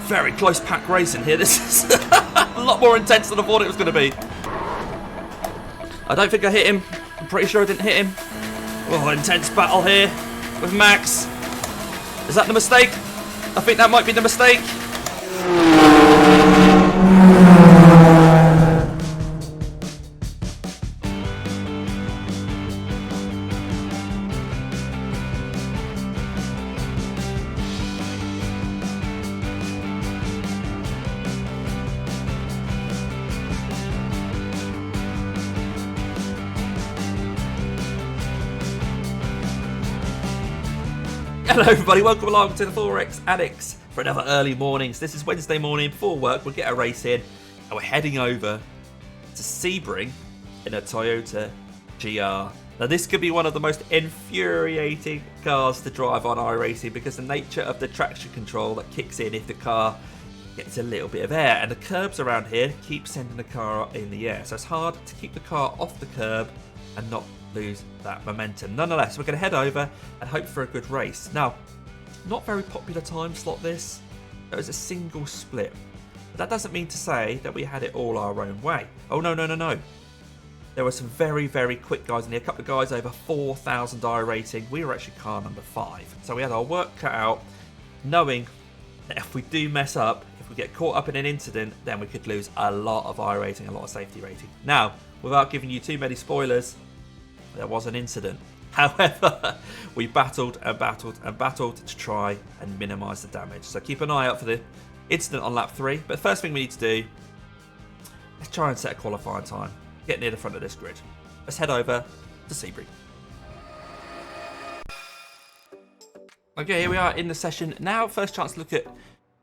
Very close pack racing here. This is a lot more intense than I thought it was going to be. I don't think I hit him. I'm pretty sure I didn't hit him. Oh, intense battle here with Max. Is that the mistake? I think that might be the mistake. Hello everybody, welcome along to the 4X Addicts for another early mornings. This is Wednesday morning before work. We'll get a race in and we're heading over to Sebring in a Toyota GR. Now this could be one of the most infuriating cars to drive on iRacing because the nature of the traction control that kicks in if the car gets a little bit of air, and the curbs around here keep sending the car in the air, so it's hard to keep the car off the curb and not lose that momentum. Nonetheless, we're going to head over and hope for a good race. Now, not very popular time slot this. It was a single split. But that doesn't mean to say that we had it all our own way. Oh, no. There were some very, very quick guys in here. A couple of guys over 4,000 I rating. We were actually car number 5. So we had our work cut out, knowing that if we do mess up, if we get caught up in an incident, then we could lose a lot of I rating, a lot of safety rating. Now, without giving you too many spoilers, there was an incident. However, we battled to try and minimise the damage. So keep an eye out for the incident on lap 3. But the first thing we need to do, let's try and set a qualifying time. Get near the front of this grid. Let's head over to Sebring. Okay, here we are in the session now. First chance to look at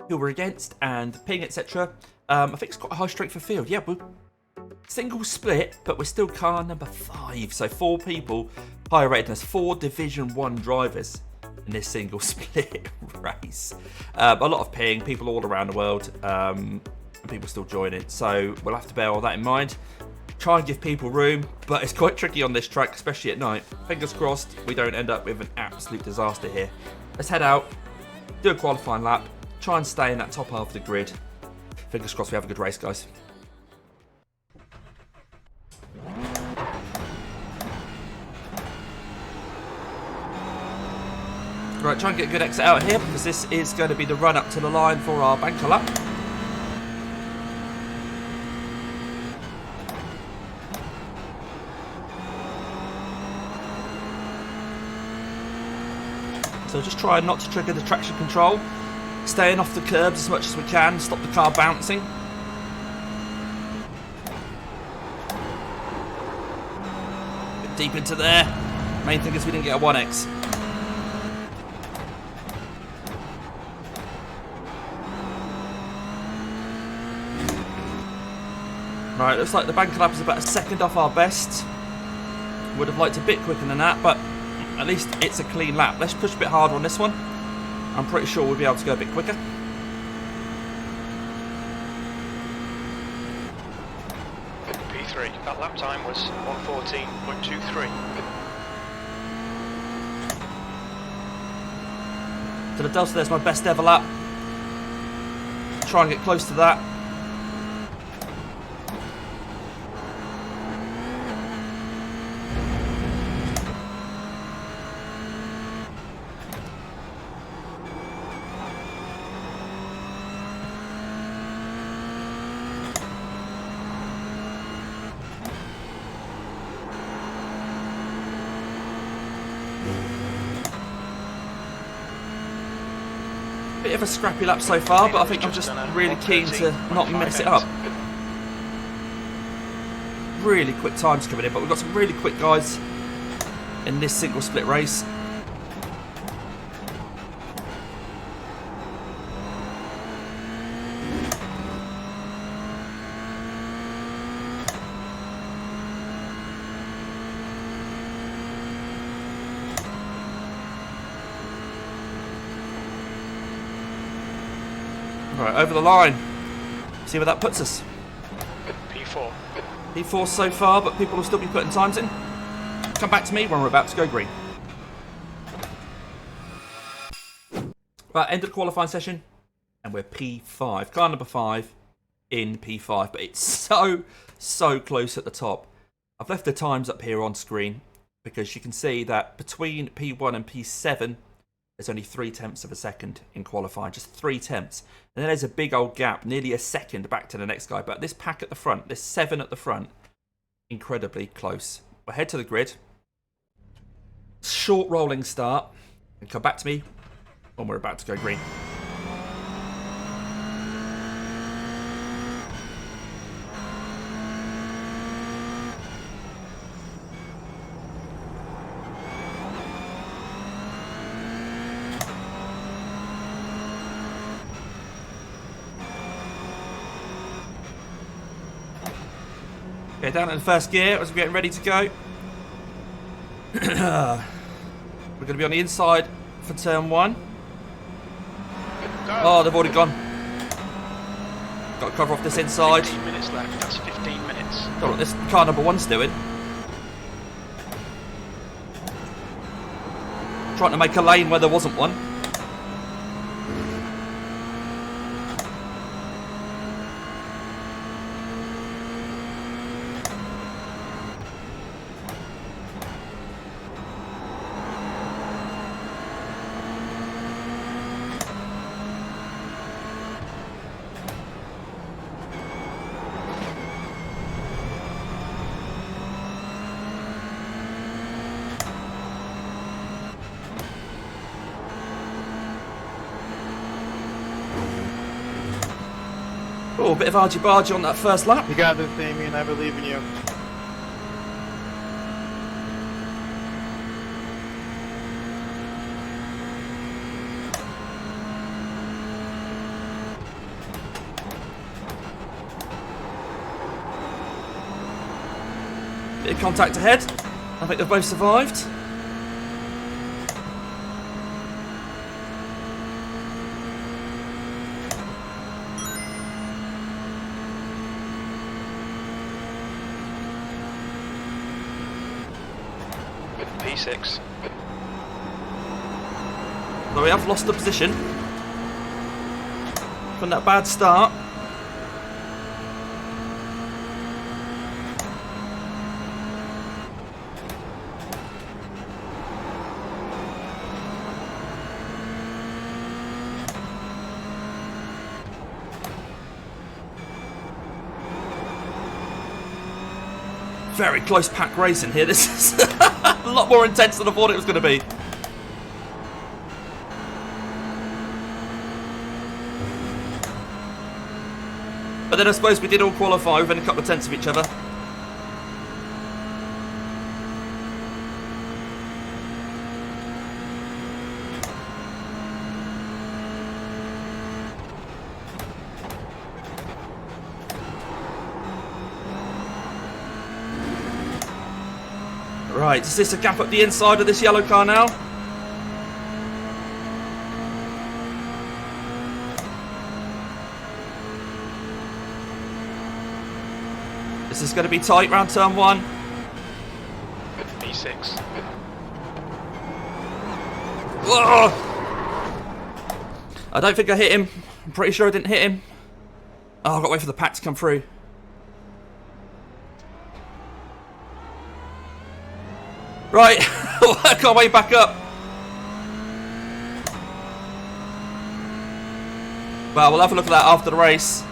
who we're against and ping, etc. I think it's quite a high strength of field. Yeah, we're single split, but we're still car number 5. So 4 people higher rated than us, 4 Division 1 drivers in this single split race. A lot of ping, people all around the world, and people still join it. So we'll have to bear all that in mind. Try and give people room, but it's quite tricky on this track, especially at night. Fingers crossed we don't end up with an absolute disaster here. Let's head out, do a qualifying lap, try and stay in that top half of the grid. Fingers crossed we have a good race, guys. Right, try and get a good exit out here because this is going to be the run up to the line for our banker lap. So just try not to trigger the traction control, staying off the curbs as much as we can, stop the car bouncing. Bit deep into there. Main thing is we didn't get a 1X. Right, looks like the banker lap is about a second off our best. Would have liked a bit quicker than that, but at least it's a clean lap. Let's push a bit harder on this one. I'm pretty sure we'll be able to go a bit quicker. P3, that lap time was 1:14.23. To the Delta, there's my best ever lap. Try and get close to that. Bit of a scrappy lap so far, but I think I'm just really keen to not mess it up. Really quick times coming in, but we've got some really quick guys in this single split race. Right, over the line. See where that puts us. P4. P4 so far, but people will still be putting times in. Come back to me when we're about to go green. Right, end of the qualifying session. And we're P5. Car number 5 in P5. But it's so close at the top. I've left the times up here on screen because you can see that between P1 and P7, there's only 3/10 of a second in qualifying. Just 3/10. And then there's a big old gap, nearly a second back to the next guy. But this pack at the front, this 7 at the front, incredibly close. We'll head to the grid. Short rolling start. And come back to me when we're about to go green. Okay, down in the first gear as we're getting ready to go. We're going to be on the inside for turn 1. Oh, they've already gone. Got to cover off this inside. 15 minutes left. That's 15 minutes. Got what this car number 1's doing. Trying to make a lane where there wasn't one. Oh, a bit of argy-bargy on that first lap. You got this, Damien. I believe in you. Bit of contact ahead. I think they've both survived. P6. But we have lost the position from that bad start. Very close pack racing here. This is a lot more intense than I thought it was going to be. But then I suppose we did all qualify within a couple of tenths of each other. Right, is this a gap up the inside of this yellow car now? This is going to be tight round turn 1. P6. Whoa! I don't think I hit him. I'm pretty sure I didn't hit him. Oh, I've got to wait for the pack to come through. Right, work our way back up. Well, we'll have a look at that after the race.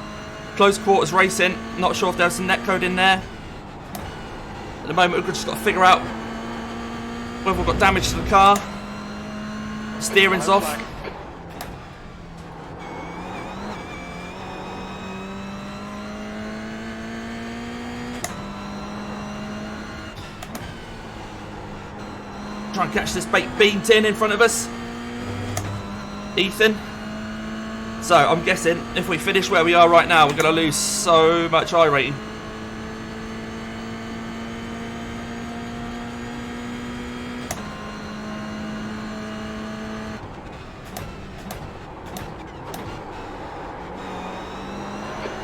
Close quarters racing. Not sure if there's some netcode in there. At the moment, we've just got to figure out whether we've got damage to the car. Steering's off. Try and catch this baked bean tin in front of us. Ethan. So, I'm guessing if we finish where we are right now, we're going to lose so much I rating.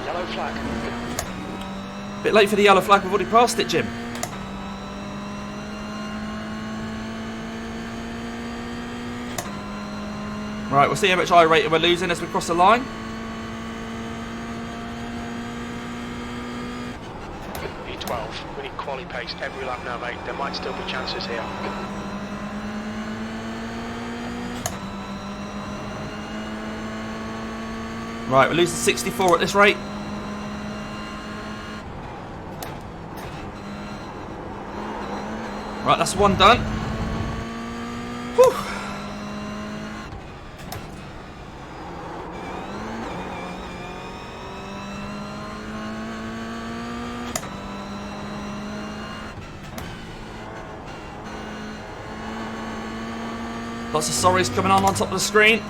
Yellow flag. Bit late for the yellow flag, we've already passed it, Jim. Right, we'll see how much iRating we're losing as we cross the line. E12, we need quali pace every lap now, mate. There might still be chances here. Right, we're losing 64 at this rate. Right, that's one done. Whew. Lots of sorries coming on top of the screen.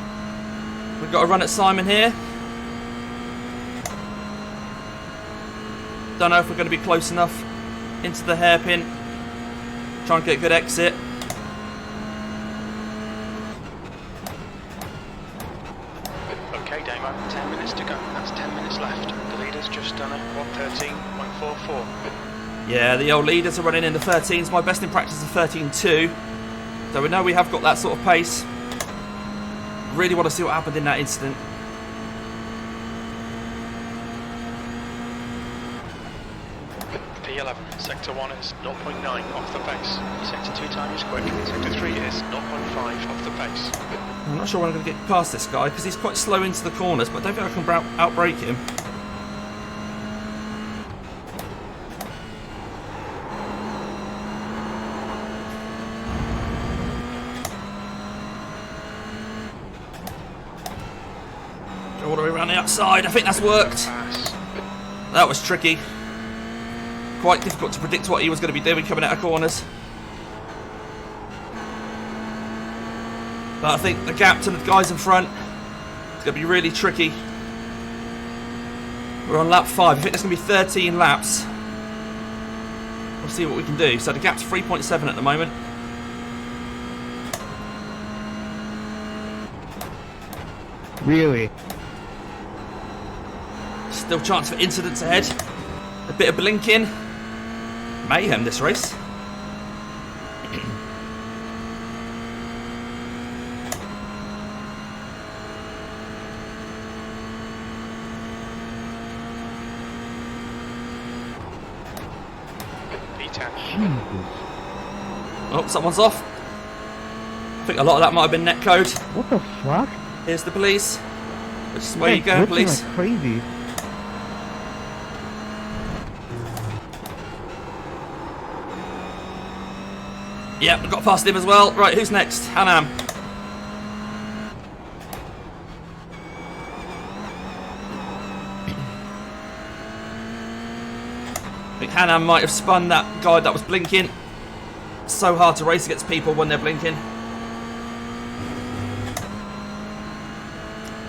We've got to run at Simon here. Don't know if we're going to be close enough into the hairpin. Try and get a good exit. Okay, Damo, 10 minutes to go. That's 10 minutes left. The leader's just done a 1:13.44. Yeah, the old leaders are running in the 13s. My best in practice is 13.2. So we know we have got that sort of pace. Really want to see what happened in that incident. P11, sector 1 is 0.9 off the pace. Sector 2 time is quick. Sector 3 is 0.5 off the pace. I'm not sure when I'm going to get past this guy because he's quite slow into the corners, but I don't think I can outbrake him. All the way around the outside. I think that's worked. That was tricky. Quite difficult to predict what he was going to be doing coming out of corners. But I think the gap to the guys in front is going to be really tricky. We're on lap 5. I think there's going to be 13 laps. We'll see what we can do. So the gap's 3.7 at the moment. Really? Still chance for incidents ahead. A bit of blinking. Mayhem this race. Oh, someone's off. I think a lot of that might have been netcode. What the fuck? Here's the police. Which is where you going, police? Like crazy. Yep, we've got past him as well. Right, who's next? Hanam. I think Hanam might have spun that guy that was blinking. It's so hard to race against people when they're blinking.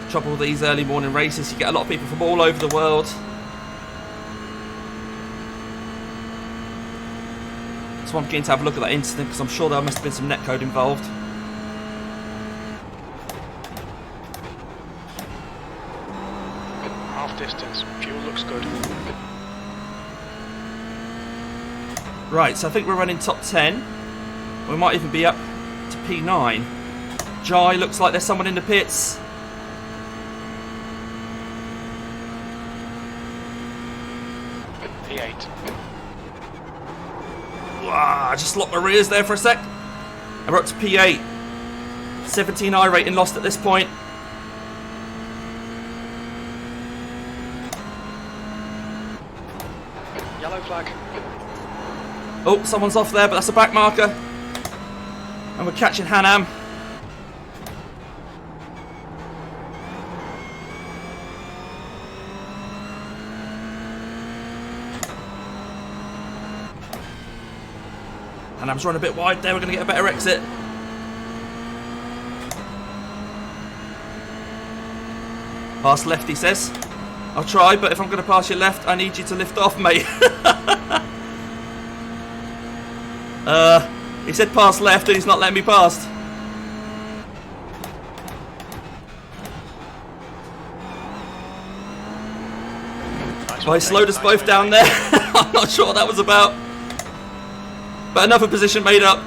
Trouble with these early morning races, you get a lot of people from all over the world. So I'm keen to have a look at that incident because I'm sure there must have been some netcode involved. Half distance, fuel looks good. Right, so I think we're running top 10. We might even be up to P9. Jai, looks like there's someone in the pits. P8. Wow, I just locked my rears there for a sec. And we're up to P8. 17 iRating lost at this point. Yellow flag. Oh, someone's off there, but that's a back marker. And we're catching Hanam. Hanam's run a bit wide there, we're going to get a better exit. Pass left, he says. I'll try, but if I'm going to pass you left, I need you to lift off, mate. He said pass left and he's not letting me past. Well, he slowed us both down there. I'm not sure what that was about. But another position made up.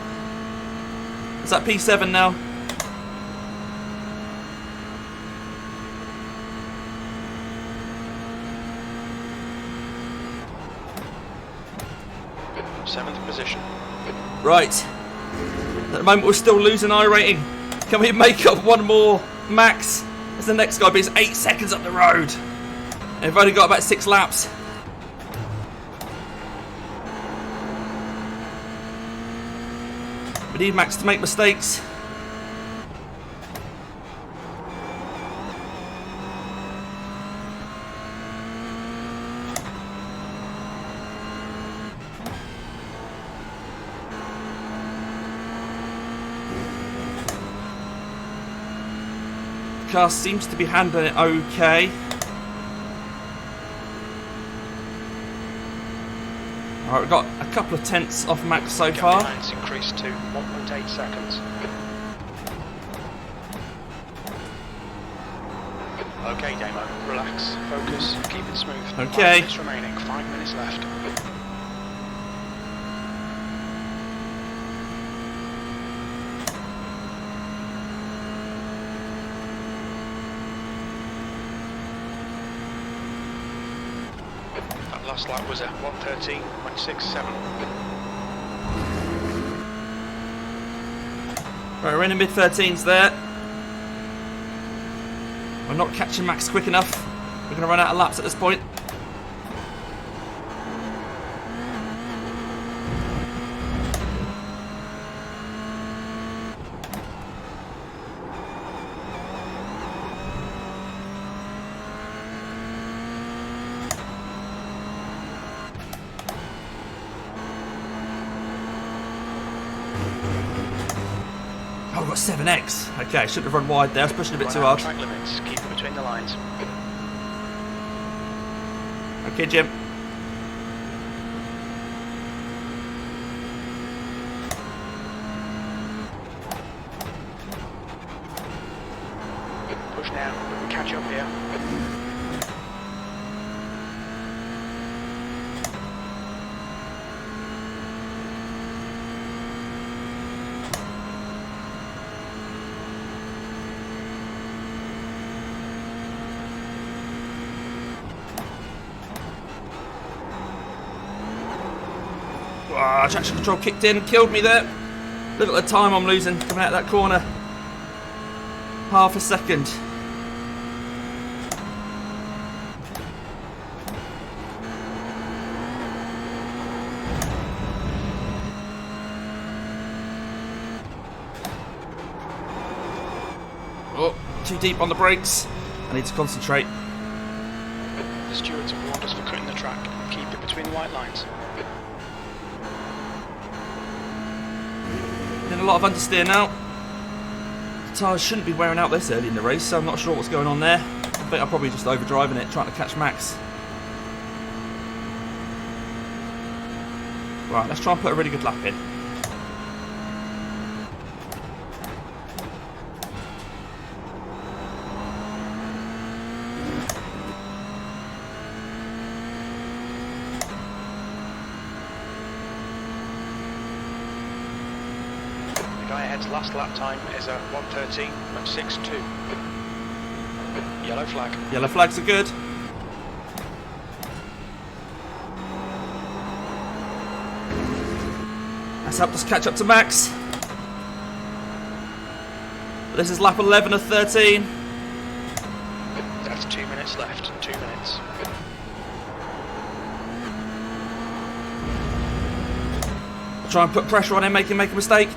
Is that P7 now? 7th position. Right. At the moment, we're still losing iRating. Can we make up one more max? As the next guy, but it's 8 seconds up the road. And we've only got about 6 laps. We need Max to make mistakes. The car seems to be handling it okay. Alright, we've got a couple of tenths off Max so far. Lines increased to 1.8 seconds. Okay, Damo, relax, focus, keep it smooth. Okay. 5 minutes remaining, 5 minutes left. That last lap was at 1:13.67. Right, we're in the mid-13s there. We're not catching Max quick enough. We're going to run out of laps at this point. Oh, we've got 7x. Okay, shouldn't have run wide there. I was pushing a bit too hard. Track limits, keep it between the lines. Okay, Jim. Push now, we can catch up here. Ah, traction control kicked in, killed me there. Look at the time I'm losing coming out of that corner. Half a second. Oh, too deep on the brakes. I need to concentrate. The stewards have warned us for cutting the track. Keep it between the white lines. In a lot of understeer now. The tyres shouldn't be wearing out this early in the race, so I'm not sure what's going on there. I think I'm probably just overdriving it, trying to catch Max. Right, let's try and put a really good lap in. The guy ahead's last lap time is at 1:13.62. Yellow flag. Yellow flags are good. That's helped us catch up to Max. This is lap 11 of 13. That's 2 minutes left. 2 minutes. Try and put pressure on him, make him make a mistake.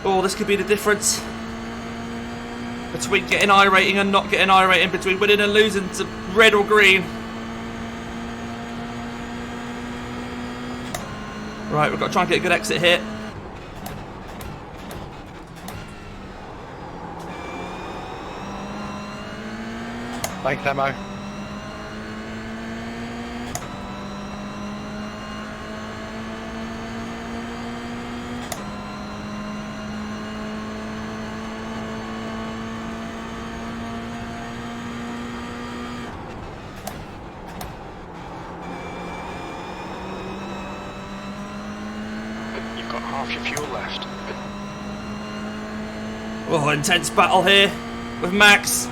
Oh, this could be the difference between getting iRating and not getting iRating, between winning and losing to red or green. Right, we've got to try and get a good exit here. Thanks, Demo. off your fuel left. Oh, intense battle here with Max.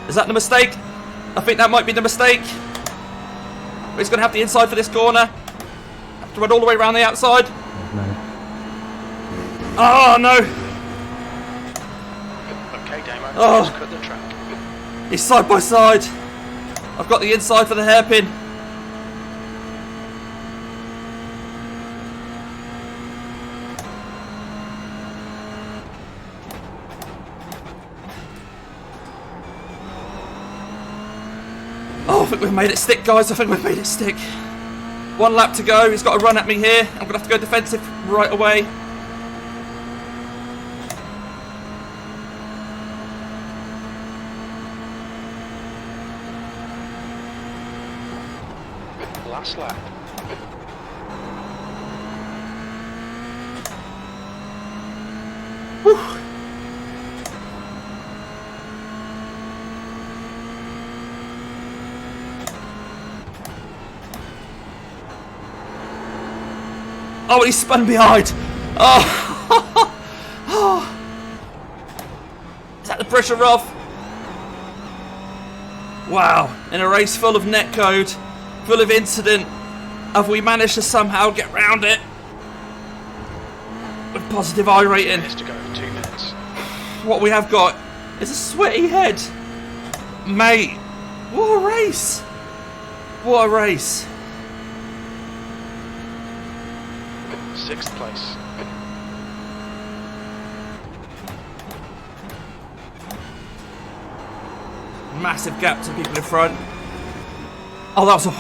Is that the mistake? I think that might be the mistake. He's going to have the inside for this corner. Have to run all the way around the outside. Oh, no. Okay, Damo, Oh. just cut the track. He's side by side. I've got the inside for the hairpin. Oh, I think we've made it stick, guys. I think we've made it stick. 1 lap to go. He's got to run at me here. I'm going to have to go defensive right away. Last lap. Whew. Oh, he spun behind. Oh. Oh. Is that the pressure off? Wow. In a race full of netcode, full of incident, have we managed to somehow get round it? With positive I rating. Minutes to go, 2 minutes. What we have got is a sweaty head. Mate, what a race. What a race. 6th place. Massive gap to people in front. Oh, that was a...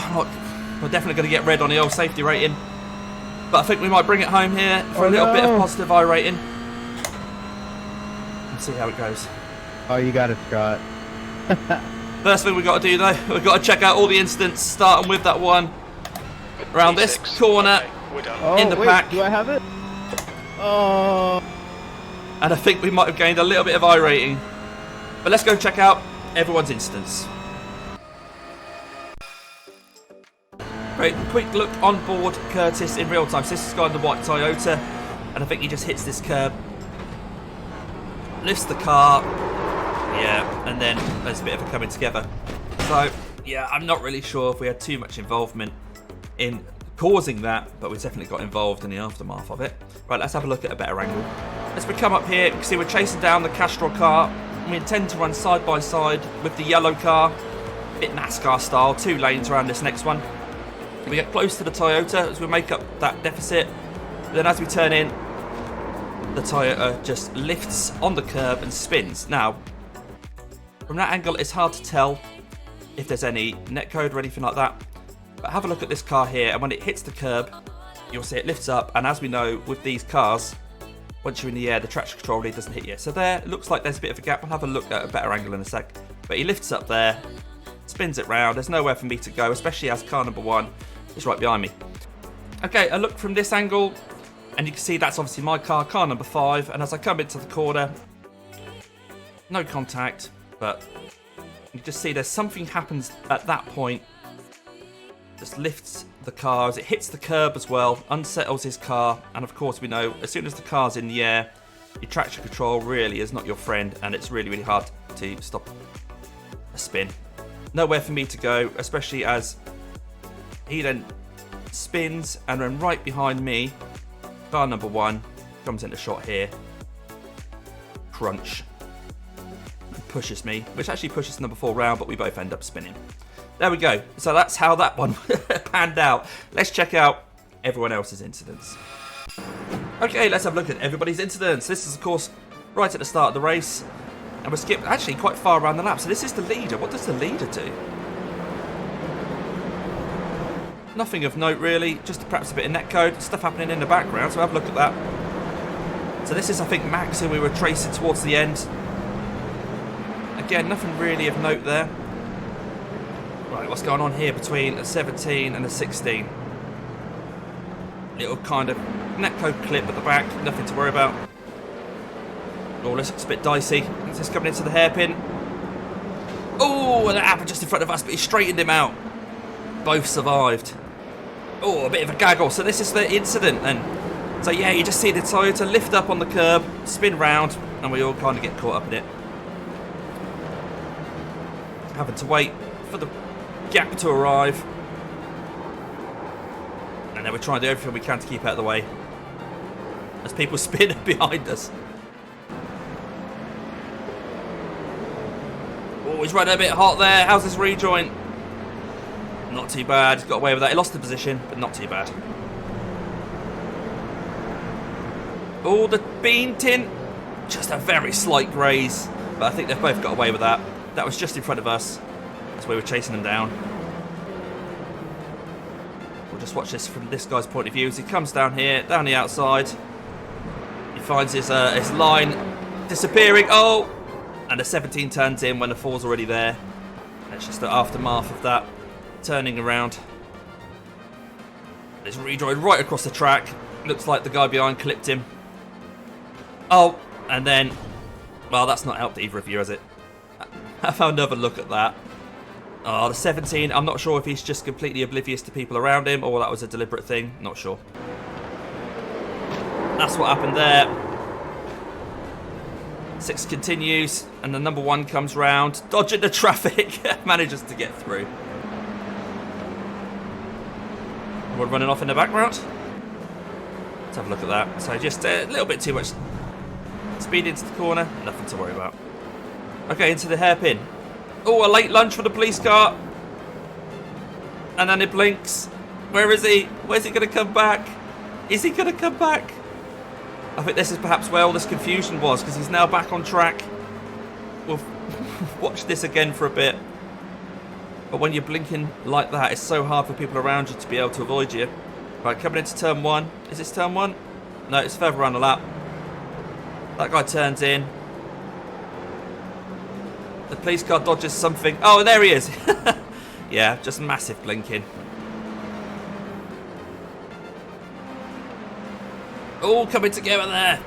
We're definitely going to get red on the old safety rating. But I think we might bring it home here for a little bit of positive I rating. And see how it goes. Oh, you got it, Scott. First thing we've got to do, though, we've got to check out all the incidents, starting with that one around this P6. corner. Okay, we're done. Oh, In the wait, pack. do I have it? Oh. And I think we might have gained a little bit of I rating. But let's go check out everyone's instance. Great, quick look on board Curtis in real time. So this is guy in the white Toyota, and I think he just hits this curb, lifts the car, yeah, and then there's a bit of a coming together. So yeah, I'm not really sure if we had too much involvement in causing that, but we definitely got involved in the aftermath of it. Right, let's have a look at a better angle. As we come up here, you can see we're chasing down the Castrol car. We intend to run side by side with the yellow car, a bit NASCAR style, 2 lanes around this next one. We get close to the Toyota as we make up that deficit. Then as we turn in, the Toyota just lifts on the curb and spins. Now, from that angle, it's hard to tell if there's any netcode or anything like that. But have a look at this car here, and when it hits the curb, you'll see it lifts up. And as we know, with these cars, once you're in the air, the traction control really doesn't hit you. So there, it looks like there's a bit of a gap. We'll have a look at a better angle in a sec. But he lifts up there, spins it round. There's nowhere for me to go, especially as car number 1 is right behind me. Okay, a look from this angle, and you can see that's obviously my car, car number 5. And as I come into the corner, no contact, but you just see there's something happens at that point. Just lifts the car as it hits the curb as well, unsettles his car, and of course we know as soon as the car's in the air, your traction control really is not your friend, and it's really, really hard to stop a spin. Nowhere for me to go, especially as he then spins, and then right behind me, car number 1 comes into shot here. Crunch. And pushes me, which actually pushes number 4 round, but we both end up spinning. There we go. So that's how that one panned out. Let's check out everyone else's incidents. Okay, let's have a look at everybody's incidents. This is, of course, right at the start of the race. And we're skipped actually quite far around the lap. So this is the leader. What does the leader do? Nothing of note, really. Just perhaps a bit of netcode. Stuff happening in the background. So have a look at that. So this is, I think, Max, who we were tracing towards the end. Again, nothing really of note there. Right, what's going on here between a 17 and a 16? Little kind of netcode clip at the back, nothing to worry about. Oh, this looks a bit dicey. This is coming into the hairpin. Oh, and that happened just in front of us, but he straightened him out. Both survived. Oh, a bit of a gaggle. So this is the incident then. So yeah, you just see the Toyota lift up on the curb, spin round, and we all kind of get caught up in it. Having to wait for the gap to arrive. And then we're trying to do everything we can to keep out of the way. As people spin behind us. Oh, he's running a bit hot there. How's this rejoin? Not too bad. He's got away with that. He lost the position, but not too bad. Oh, the bean tint. Just a very slight graze. But I think they've both got away with that. That was just in front of us as we were chasing them down. We'll just watch this from this guy's point of view as he comes down here, down the outside. He finds his line disappearing. Oh! And the 17 turns in when the 4's already there. It's just the aftermath of that. Turning around. There's rejoin right across the track. Looks like the guy behind clipped him. Oh, and then... Well, that's not helped either of you, has it? Have another look at that. Oh, the 17. I'm not sure if he's just completely oblivious to people around him or that was a deliberate thing. Not sure. That's what happened there. 6 continues, and the number 1 comes round, dodging the traffic, manages to get through. We're running off in the background. Let's have a look at that. So just a little bit too much speed into the corner, nothing to worry about. Okay, into the hairpin. Oh, a late lunge for the police car. And then it blinks. Where is he? Where's he going to come back? Is he going to come back? I think this is perhaps where all this confusion was, because he's now back on track. We'll watch this again for a bit. But when you're blinking like that, it's so hard for people around you to be able to avoid you. Right, coming into turn 1. Is this turn 1? No, it's further around the lap. That guy turns in. The police car dodges something. Oh, there he is. Yeah, just massive blinking. All coming together there.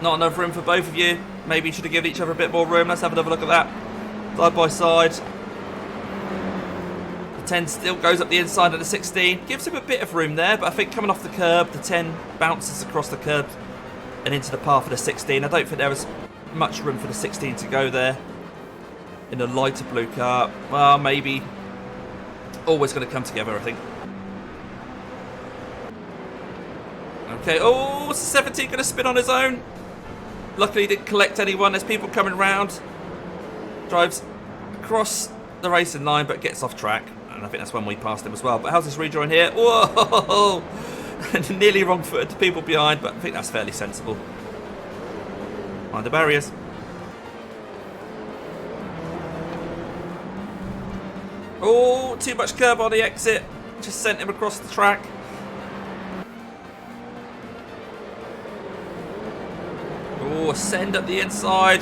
Not enough room for both of you. Maybe you should have given each other a bit more room. Let's have another look at that. Side by side. The 10 still goes up the inside of the 16. Gives him a bit of room there, but I think coming off the curb, the 10 bounces across the curb and into the path of the 16. I don't think there was much room for the 16 to go there. In a lighter blue car. Well, maybe. Always going to come together, I think. Okay, oh, 17 going to spin on his own. Luckily, he didn't collect anyone. There's people coming round. Drives across the racing line, but gets off track. And I think that's when we passed him as well. But how's this rejoin here? Whoa! Nearly wrong-footed to people behind, but I think that's fairly sensible. Mind the barriers. Oh, too much curb on the exit. Just sent him across the track. Oh, send up the inside.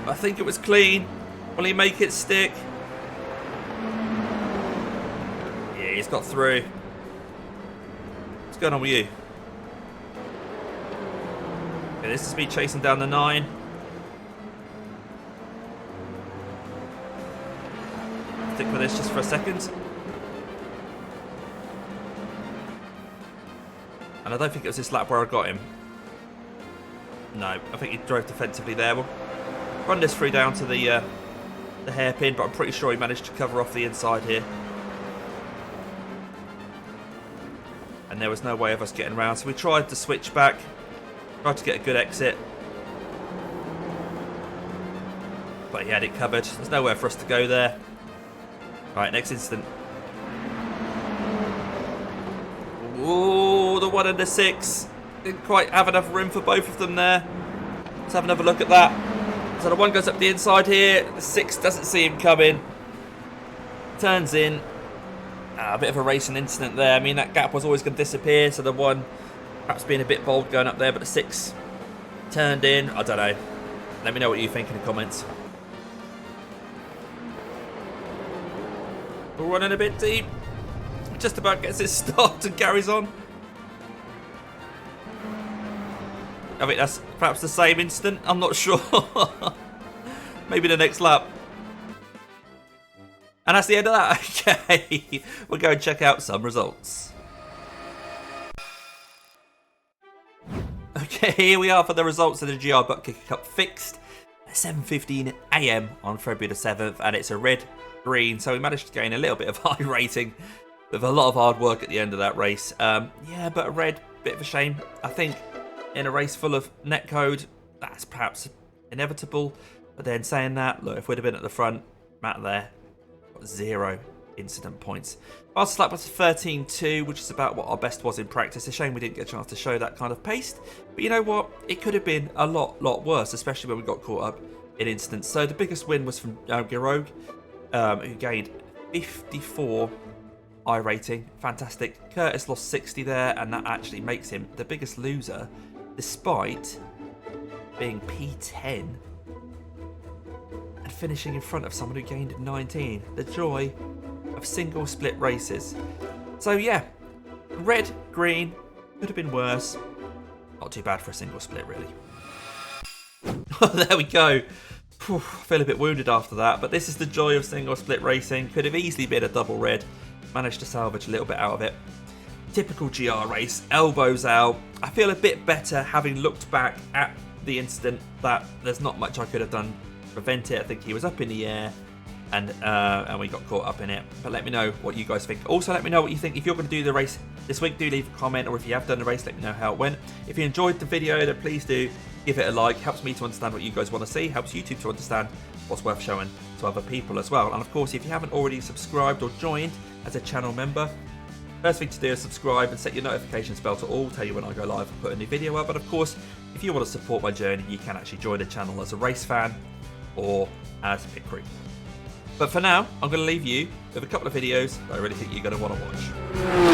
I think it was clean. Will he make it stick? Yeah, he's got through. What's going on with you? Okay, this is me chasing down the 9. Stick with this just for a second. And I don't think it was this lap where I got him. No, I think he drove defensively there. We'll run this through down to the hairpin, but I'm pretty sure he managed to cover off the inside here. And there was no way of us getting around, so we tried to switch back. Tried to get a good exit. But he had it covered. There's nowhere for us to go there. Right, next incident. Ooh, the 1 and the 6. Didn't quite have enough room for both of them there. Let's have another look at that. So the 1 goes up the inside here. The 6 doesn't see him coming. Turns in. A bit of a racing incident there. I mean, that gap was always going to disappear. So the 1 perhaps being a bit bold going up there. But the 6 turned in. I don't know. Let me know what you think in the comments. We're running a bit deep. Just about gets his start and carries on. I mean, that's perhaps the same instant. I'm not sure. Maybe the next lap. And that's the end of that. Okay, we'll go and check out some results. Okay, here we are for the results of the GR Buttkicker Cup fixed at 7:15 AM on February the 7th, and it's a red, green, so we managed to gain a little bit of high rating with a lot of hard work at the end of that race. Yeah, but a red, bit of a shame. I think in a race full of netcode, that's perhaps inevitable. But then saying that, look, if we'd have been at the front, Matt there, got 0 incident points. Fastest lap was 13.2, which is about what our best was in practice. A shame we didn't get a chance to show that kind of pace. But you know what? It could have been a lot worse, especially when we got caught up in incidents. So the biggest win was from Geforce, who gained 54 iRating. Fantastic. Curtis lost 60 there, and that actually makes him the biggest loser, despite being P10 and finishing in front of someone who gained 19. The joy of single split races. So yeah, red, green, could have been worse. Not too bad for a single split, really. There we go. I feel a bit wounded after that, but this is the joy of single split racing. Could have easily been a double red. Managed to salvage a little bit out of it. Typical GR race, elbows out. I feel a bit better having looked back at the incident that there's not much I could have done to prevent it. I think he was up in the air and we got caught up in it. But let me know what you guys think. Also, let me know what you think. If you're going to do the race this week, do leave a comment, or if you have done the race, let me know how it went. If you enjoyed the video, then please do give it a like. Helps me to understand what you guys want to see. Helps YouTube to understand what's worth showing to other people as well. And of course, if you haven't already subscribed or joined as a channel member, first thing to do is subscribe and set your notifications bell to all, tell you when I go live and put a new video up. But of course, if you want to support my journey, you can actually join the channel as a race fan or as pit crew. But for now, I'm going to leave you with a couple of videos that I really think you're going to want to watch.